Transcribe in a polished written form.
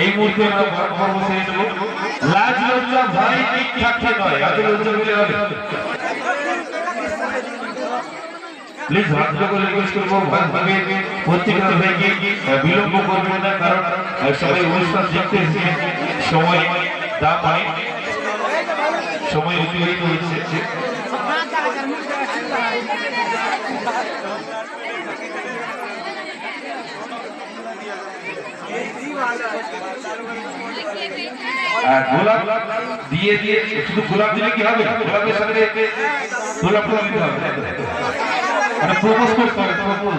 এই মুহূর্তে আমরা পর্ব শেষ দেব। লাজ লজ্জা ভয় ঠিক থাকতে নয়, এত লজ্জা বলে হবে। প্লিজ হাত করে রিকোয়েস্ট করবো ভাবে প্রত্যেকটা ভাইকে বিলম্ব করবেন না, কারণ সবাই অনুষ্ঠান দেখতে এসেছে, সময় দাম হয়, সময় অতিবাহিত হচ্ছে। গোলাপ দিয়ে দিয়ে শুধু গোলাপ দিলে কি হবে? গোলাপের সাথে গোলাপ ফুল দিতে হবে, মানে প্রপোজ করতে হবে। প্রপোজ